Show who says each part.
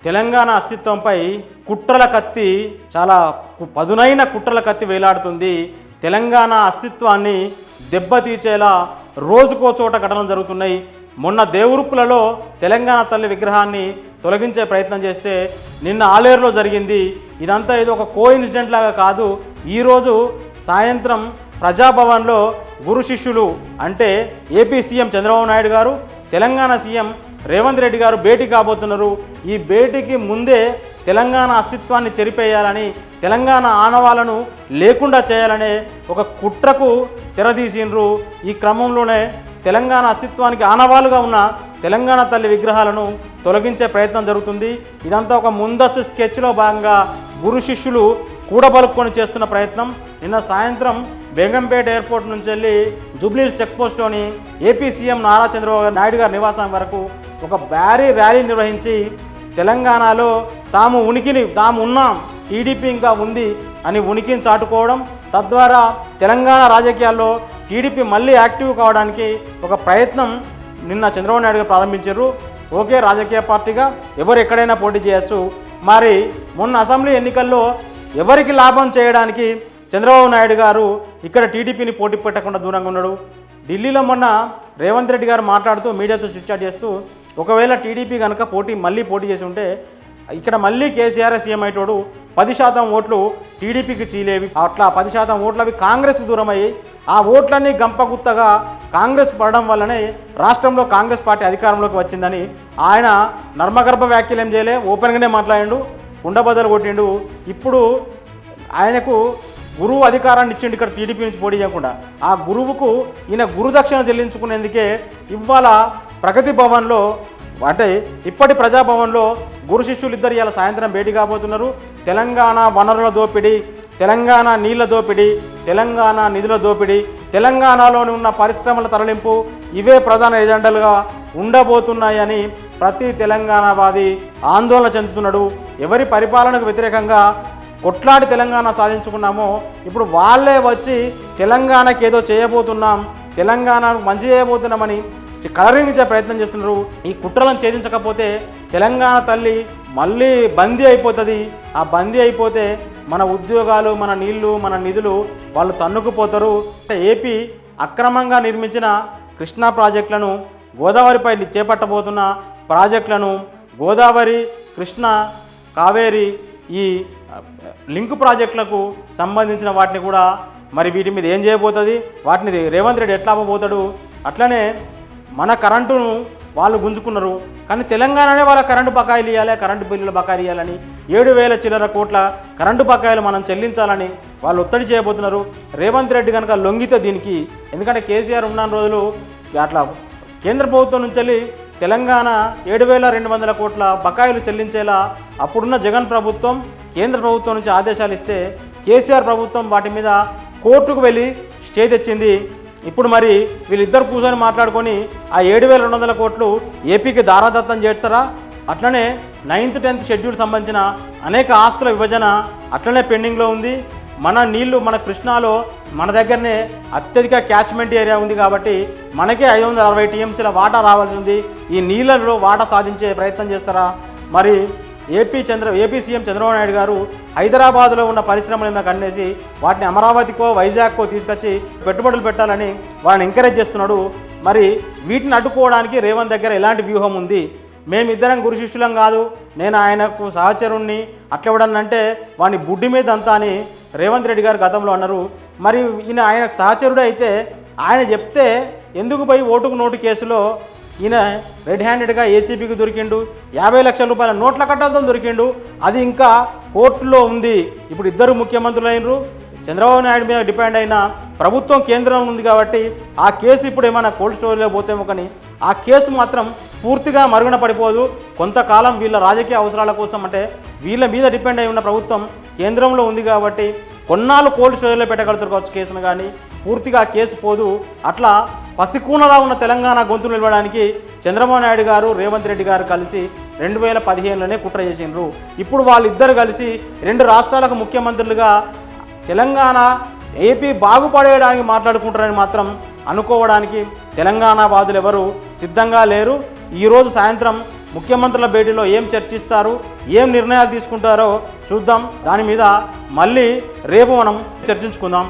Speaker 1: తెలంగాణ అస్తిత్వంపై కుట్రల కత్తి, చాలా పదునైన కుట్రల కత్తి వేలాడుతుంది. తెలంగాణ అస్తిత్వాన్ని దెబ్బతీచేలా రోజుకో చోట ఘటనలు జరుగుతున్నాయి. మొన్న దేవురుప్పులలో తెలంగాణ తల్లి విగ్రహాన్ని తొలగించే ప్రయత్నం చేస్తే నిన్న ఆలేరులో జరిగింది. ఇదంతా ఏదో ఒక కోఇన్సిడెంట్ లాగా కాదు. ఈరోజు సాయంత్రం ప్రజాభవన్లో గురు శిష్యులు అంటే ఏపీ సీఎం చంద్రబాబు నాయుడు గారు, తెలంగాణ సీఎం రేవంత్ రెడ్డి గారు భేటీ కాబోతున్నారు. ఈ భేటీకి ముందే తెలంగాణ అస్తిత్వాన్ని చెరిపేయాలని, తెలంగాణ ఆనవాలను లేకుండా చేయాలనే ఒక కుట్రకు తెరదీసిండ్రు. ఈ క్రమంలోనే తెలంగాణ అస్తిత్వానికి ఆనవాలుగా ఉన్న తెలంగాణ తల్లి విగ్రహాలను తొలగించే ప్రయత్నం జరుగుతుంది. ఇదంతా ఒక ముందస్తు స్కెచ్లో భాగంగా గురు శిష్యులు కూడబలుక్కొని చేస్తున్న ప్రయత్నం. నిన్న సాయంత్రం బేగంపేట ఎయిర్పోర్ట్ నుంచి వెళ్ళి జూబ్లీహిల్స్ చెక్పోస్ట్లోని ఏపీ సీఎం నారా చంద్రబాబు నాయుడు గారి నివాసం వరకు ఒక భారీ ర్యాలీ నిర్వహించి తెలంగాణలో తాము ఉన్నాం, టీడీపీ ఇంకా ఉంది అని ఉనికిని చాటుకోవడం, తద్వారా తెలంగాణ రాజకీయాల్లో టీడీపీ మళ్ళీ యాక్టివ్ కావడానికి ఒక ప్రయత్నం నిన్న చంద్రబాబు నాయుడు గారు ప్రారంభించారు. ఓకే, రాజకీయ పార్టీగా ఎవరు ఎక్కడైనా పోటీ చేయొచ్చు. మరి మొన్న అసెంబ్లీ ఎన్నికల్లో ఎవరికి లాభం చేయడానికి చంద్రబాబు నాయుడు గారు ఇక్కడ టీడీపీని పోటీ పెట్టకుండా దూరంగా ఉన్నాడు. ఢిల్లీలో మొన్న రేవంత్ రెడ్డి గారు మాట్లాడుతూ మీడియాతో చిట్చాట్ చేస్తూ, ఒకవేళ టీడీపీ కనుక మళ్ళీ పోటీ చేసి ఉంటే ఇక్కడ మళ్ళీ కేసీఆర్ సీఎం అయ్యేటోడు 10% ఓట్లు టీడీపీకి చీలేవి, అట్లా 10% ఓట్లు అవి కాంగ్రెస్కు దూరం అయ్యి ఆ ఓట్లన్నీ గంపగుత్తగా కాంగ్రెస్ పడడం వల్లనే రాష్ట్రంలో కాంగ్రెస్ పార్టీ అధికారంలోకి వచ్చిందని ఆయన నర్మగర్భ వ్యాఖ్యలు ఏం చేయలే, ఓపెన్గానే మాట్లాడిండు, కుండబద్దలు కొట్టిండు. ఇప్పుడు ఆయనకు గురువు అధికారాన్ని ఇచ్చిండు ఇక్కడ టీడీపీ నుంచి పోటీ చేయకుండా. ఆ గురువుకు ఈయన గురుదక్షిణ చెల్లించుకునేందుకే ఇవాళ ప్రగతి భవన్లో అంటే ఇప్పటి ప్రజాభవన్లో గురు శిష్యులు ఇద్దరు ఇవాళ సాయంత్రం భేటీ కాబోతున్నారు. తెలంగాణ వనరుల దోపిడీ, తెలంగాణ నీళ్ల దోపిడీ, తెలంగాణ నిధుల దోపిడీ, తెలంగాణలోని ఉన్న పరిశ్రమల తరలింపు, ఇవే ప్రధాన ఎజెండాలుగా ఉండబోతున్నాయని ప్రతి తెలంగాణవాది ఆందోళన చెందుతున్నాడు. ఎవరి పరిపాలనకు వ్యతిరేకంగా కొట్లాడి తెలంగాణ సాధించుకున్నామో ఇప్పుడు వాళ్ళే వచ్చి తెలంగాణకి ఏదో చేయబోతున్నాం, తెలంగాణకు మంచి చేయబోతున్నామని కలరింగ్ ఇచ్చే ప్రయత్నం చేస్తున్నారు. ఈ కుట్రలను ఛేదించకపోతే తెలంగాణ తల్లి మళ్ళీ బందీ అయిపోతుంది. ఆ బందీ అయిపోతే మన ఉద్యోగాలు, మన నీళ్లు, మన నిధులు వాళ్ళు తన్నుకుపోతారు. ఏపీ అక్రమంగా నిర్మించిన కృష్ణా ప్రాజెక్టులను, గోదావరిపై చేపట్టబోతున్న ప్రాజెక్టులను, గోదావరి, కృష్ణా, కావేరి ఈ లింక్ ప్రాజెక్టులకు సంబంధించిన వాటిని కూడా మరి వీటి మీద ఏం చేయబోతుంది, వాటిని రేవంత్ రెడ్డి ఎట్లా అవ్వబోతాడు. అట్లనే మన కరెంటును వాళ్ళు గుంజుకున్నారు, కానీ తెలంగాణనే వాళ్ళ కరెంటు బకాయిలు ఇవ్వాలి, కరెంటు బిల్లుల బకాయిలు ఇవ్వాలని 7,000 చిల్లర కోట్ల కరెంటు బకాయిలు మనం చెల్లించాలని వాళ్ళు ఒత్తిడి చేయబోతున్నారు. రేవంత్ రెడ్డి కనుక లొంగితే దీనికి, ఎందుకంటే కేసీఆర్ ఉన్న రోజులు అట్లా కేంద్ర ప్రభుత్వం నుంచి వెళ్ళి తెలంగాణ 7,200 కోట్ల బకాయిలు చెల్లించేలా అప్పుడున్న జగన్ ప్రభుత్వం కేంద్ర ప్రభుత్వం నుంచి ఆదేశాలు ఇస్తే కేసీఆర్ ప్రభుత్వం వాటి మీద కోర్టుకు వెళ్ళి స్టే తెచ్చింది. ఇప్పుడు మరి వీళ్ళిద్దరు కూర్చొని మాట్లాడుకొని ఆ 7,200 కోట్లు ఏపీకి దారాదత్తం చేస్తారా? అట్లనే 9th 10th షెడ్యూల్ సంబంధించిన అనేక ఆస్తుల విభజన అట్లనే పెండింగ్లో ఉంది. మన నీళ్లు, మన కృష్ణాలో మన దగ్గరనే అత్యధిక క్యాచ్మెంట్ ఏరియా ఉంది కాబట్టి మనకే 560 టీఎంసీల వాటా రావాల్సి ఉంది. ఈ నీళ్ళలో వాటా సాధించే ప్రయత్నం చేస్తారా? మరి ఏపీ సీఎం చంద్రబాబు నాయుడు గారు హైదరాబాద్లో ఉన్న పరిశ్రమలను కన్నేసి వాటిని అమరావతికో, వైజాగ్కో తీసుకొచ్చి పెట్టుబడులు పెట్టాలని వాళ్ళని ఎంకరేజ్ చేస్తున్నాడు. మరి వీటిని అడ్డుకోవడానికి రేవంత్ దగ్గర ఎలాంటి వ్యూహం ఉంది? మేమిద్దరం గురు శిష్యులం కాదు, నేను ఆయనకు సహచరుణ్ణి, అట్లా ఇవ్వడనంటే వాడిని బుడ్డి మీద అంతా అని రేవంత్ రెడ్డి గారు గతంలో అన్నారు. మరి ఈయన ఆయనకు సహచరుడు అయితే ఆయన చెప్తే ఎందుకు పోయి ఓటుకు నోటు కేసులో ఈయన రెడ్ హ్యాండెడ్గా ఏసీబీకి దొరికిండు, 50 లక్షల రూపాయల నోట్ల కట్టలతో దొరికిండు. అది ఇంకా కోర్టులో ఉంది. ఇప్పుడు ఇద్దరు ముఖ్యమంత్రులు అయినరు, చంద్రబాబు నాయుడు మీద డిపెండ్ అయిన ప్రభుత్వం కేంద్రం ఉంది కాబట్టి ఆ కేసు ఇప్పుడు ఏమైనా కోల్డ్ స్టోరేజ్లో పోతేమో, కానీ ఆ కేసు మాత్రం పూర్తిగా మరుగున పడిపోదు. కొంతకాలం వీళ్ళ రాజకీయ అవసరాల కోసం, అంటే వీళ్ళ మీద డిపెండ్ అయి ఉన్న ప్రభుత్వం కేంద్రంలో ఉంది కాబట్టి కొన్నాళ్ళు కోల్డ్ స్టోరేజ్లో పెట్టగలుగుతారు కావచ్చు కేసును, కానీ పూర్తిగా కేసు పోదు. అట్లా పసికూనలా ఉన్న తెలంగాణ గొంతులు నిలవడానికి చంద్రబాబు నాయుడు గారు, రేవంత్ రెడ్డి గారు కలిసి 2015లోనే కుట్ర చేసిండ్రు. ఇప్పుడు వాళ్ళిద్దరు కలిసి 2 రాష్ట్రాలకు ముఖ్యమంత్రులుగా తెలంగాణ, ఏపీ బాగుపడేయడానికి మాట్లాడుకుంటారని మాత్రం అనుకోవడానికి తెలంగాణ వాదులు ఎవరు సిద్ధంగా లేరు. ఈరోజు సాయంత్రం ముఖ్యమంత్రుల భేటీలో ఏం చర్చిస్తారు, ఏం నిర్ణయాలు తీసుకుంటారో చూద్దాం. దాని మీద మళ్ళీ రేపు మనం చర్చించుకుందాం.